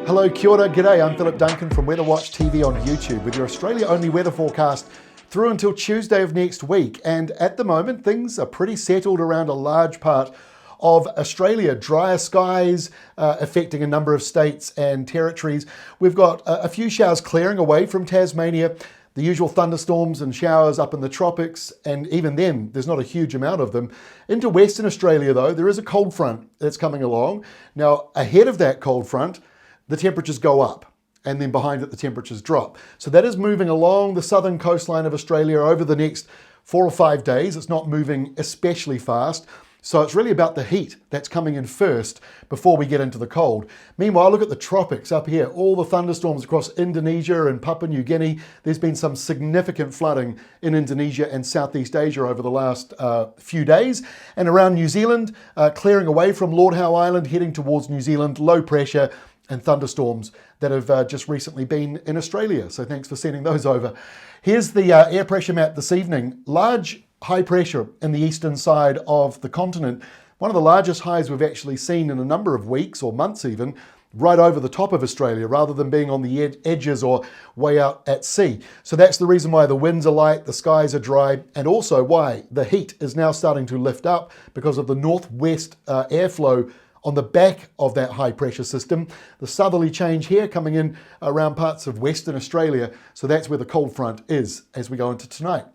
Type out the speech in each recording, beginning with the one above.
Hello, kia ora, g'day, I'm Philip Duncan from Weather Watch TV on YouTube with your Australia-only weather forecast through until Tuesday of next week. And at the moment, things are pretty settled around a large part of Australia. Drier skies affecting a number of states and territories. We've got a few showers clearing away from Tasmania, the usual thunderstorms and showers up in the tropics, and even then, there's not a huge amount of them. Into Western Australia, though, there is a cold front that's coming along. Now, ahead of that cold front, the temperatures go up, and then behind it the temperatures drop. So that is moving along the southern coastline of Australia over the next 4 or 5 days. It's not moving especially fast. So it's really about the heat that's coming in first before we get into the cold. Meanwhile, look at the tropics up here, all the thunderstorms across Indonesia and Papua New Guinea. There's been some significant flooding in Indonesia and Southeast Asia over the last few days. And around New Zealand, clearing away from Lord Howe Island, heading towards New Zealand, low pressure and thunderstorms that have just recently been in Australia. So thanks for sending those over. Here's the air pressure map this evening. Large high pressure in the eastern side of the continent. One of the largest highs we've actually seen in a number of weeks or months even, right over the top of Australia rather than being on the edges or way out at sea. So that's the reason why the winds are light, the skies are dry, and also why the heat is now starting to lift up because of the northwest airflow on the back of that high pressure system. The southerly change here coming in around parts of Western Australia. So that's where the cold front is as we go into tonight.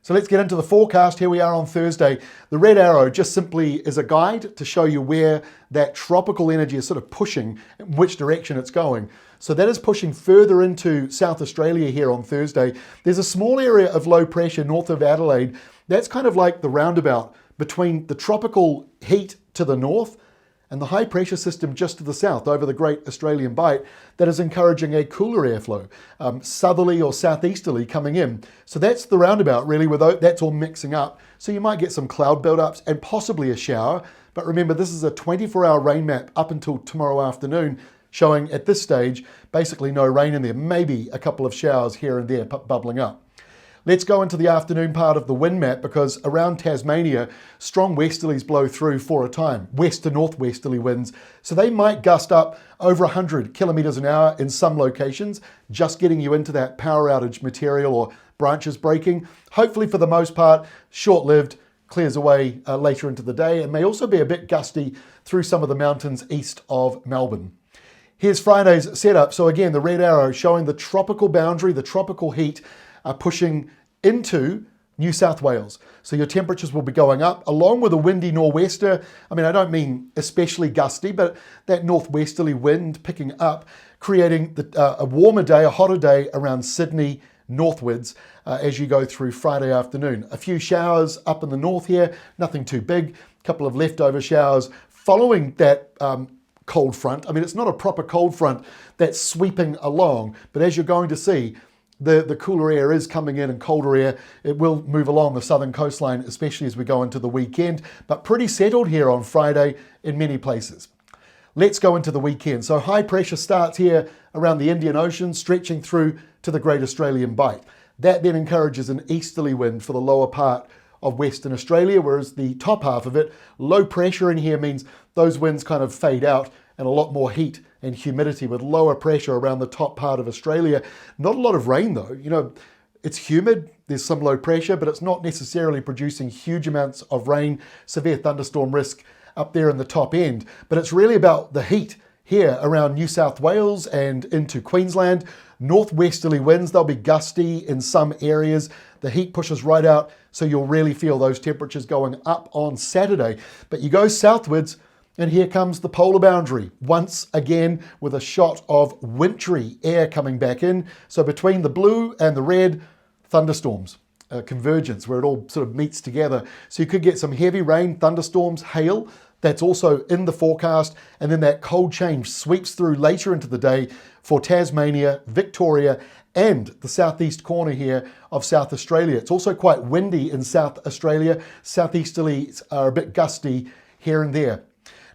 So let's get into the forecast. Here we are on Thursday. The red arrow just simply is a guide to show you where that tropical energy is sort of pushing, which direction it's going. So that is pushing further into South Australia here on Thursday. There's a small area of low pressure north of Adelaide. That's kind of like the roundabout between the tropical heat to the north and the high pressure system just to the south over the Great Australian Bight that is encouraging a cooler airflow, southerly or southeasterly coming in. So that's the roundabout really, where that's all mixing up. So you might get some cloud buildups and possibly a shower. But remember, this is a 24-hour rain map up until tomorrow afternoon, showing at this stage basically no rain in there, maybe a couple of showers here and there bubbling up. Let's go into the afternoon part of the wind map because around Tasmania, strong westerlies blow through for a time, west to northwesterly winds. So they might gust up over 100 kilometres an hour in some locations, just getting you into that power outage material or branches breaking. Hopefully for the most part, short-lived, clears away later into the day, and may also be a bit gusty through some of the mountains east of Melbourne. Here's Friday's setup. So again, the red arrow showing the tropical boundary, the tropical heat pushing into New South Wales. So your temperatures will be going up along with a windy nor'wester. I mean, I don't mean especially gusty, but that northwesterly wind picking up, creating a warmer day, a hotter day around Sydney northwards as you go through Friday afternoon. A few showers up in the north here, nothing too big, a couple of leftover showers following that cold front. I mean, it's not a proper cold front that's sweeping along, but as you're going to see, the cooler air is coming in and colder air. It will move along the southern coastline, especially as we go into the weekend, but pretty settled here on Friday in many places. Let's go into the weekend. So high pressure starts here around the Indian Ocean, stretching through to the Great Australian Bight. That then encourages an easterly wind for the lower part of Western Australia, whereas the top half of it, low pressure in here means those winds kind of fade out and a lot more heat and humidity with lower pressure around the top part of Australia. Not a lot of rain though. You know, it's humid, there's some low pressure, but it's not necessarily producing huge amounts of rain, severe thunderstorm risk up there in the top end. But it's really about the heat here around New South Wales and into Queensland. Northwesterly winds, they'll be gusty in some areas. The heat pushes right out, so you'll really feel those temperatures going up on Saturday. But you go southwards, and here comes the polar boundary, once again with a shot of wintry air coming back in. So between the blue and the red, thunderstorms, convergence, where it all sort of meets together. So you could get some heavy rain, thunderstorms, hail. That's also in the forecast. And then that cold change sweeps through later into the day for Tasmania, Victoria, and the southeast corner here of South Australia. It's also quite windy in South Australia. Southeasterlies are a bit gusty here and there.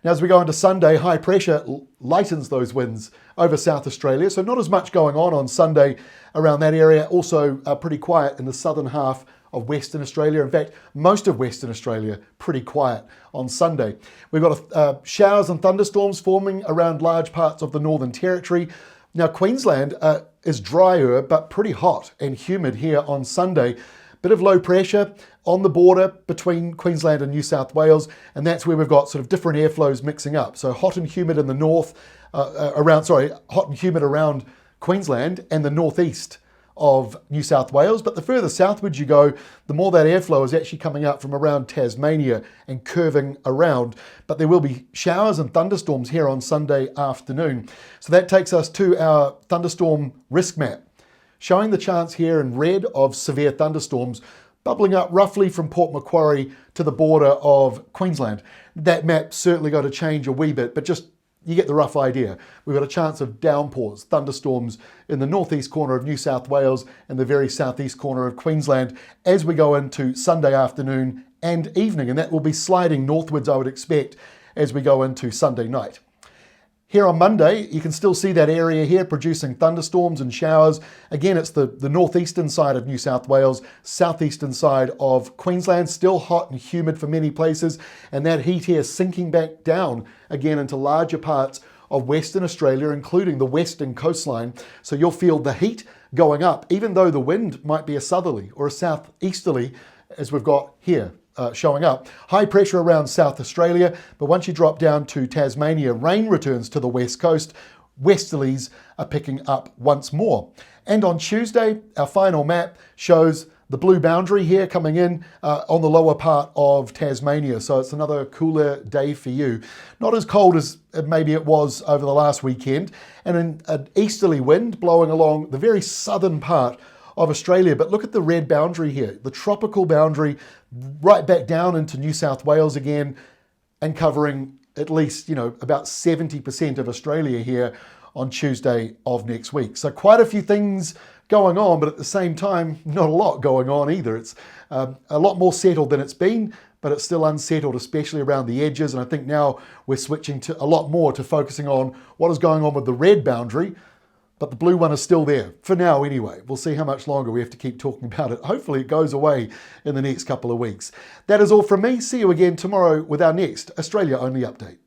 Now, as we go into Sunday, high pressure lightens those winds over South Australia. So not as much going on Sunday around that area. Also pretty quiet in the southern half of Western Australia. In fact, most of Western Australia pretty quiet on Sunday. We've got showers and thunderstorms forming around large parts of the Northern Territory. Now, Queensland is drier but pretty hot and humid here on Sunday. Bit of low pressure on the border between Queensland and New South Wales, and that's where we've got sort of different airflows mixing up. So hot and humid in the north, hot and humid around Queensland and the northeast of New South Wales. But the further southwards you go, the more that airflow is actually coming out from around Tasmania and curving around. But there will be showers and thunderstorms here on Sunday afternoon. So that takes us to our thunderstorm risk map, showing the chance here in red of severe thunderstorms bubbling up roughly from Port Macquarie to the border of Queensland. That map's certainly got to change a wee bit, but just you get the rough idea. We've got a chance of downpours, thunderstorms in the northeast corner of New South Wales and the very southeast corner of Queensland as we go into Sunday afternoon and evening, and that will be sliding northwards, I would expect, as we go into Sunday night. Here on Monday, you can still see that area here producing thunderstorms and showers. Again, it's the northeastern side of New South Wales, southeastern side of Queensland, still hot and humid for many places, and that heat here sinking back down again into larger parts of Western Australia, including the western coastline. So you'll feel the heat going up, even though the wind might be a southerly or a southeasterly, as we've got here. Showing up. High pressure around South Australia, but once you drop down to Tasmania, rain returns to the west coast. Westerlies are picking up once more. And on Tuesday, our final map shows the blue boundary here coming in on the lower part of Tasmania. So it's another cooler day for you. Not as cold as maybe it was over the last weekend, and an easterly wind blowing along the very southern part of Australia. But look at the red boundary here, the tropical boundary right back down into New South Wales again, and covering at least, about 70% of Australia here on Tuesday of next week. So quite a few things going on, but at the same time, not a lot going on either. It's a lot more settled than it's been, but it's still unsettled, especially around the edges. And I think now we're switching to a lot more to focusing on what is going on with the red boundary. But the blue one is still there, for now anyway. We'll see how much longer we have to keep talking about it. Hopefully it goes away in the next couple of weeks. That is all from me. See you again tomorrow with our next Australia Only update.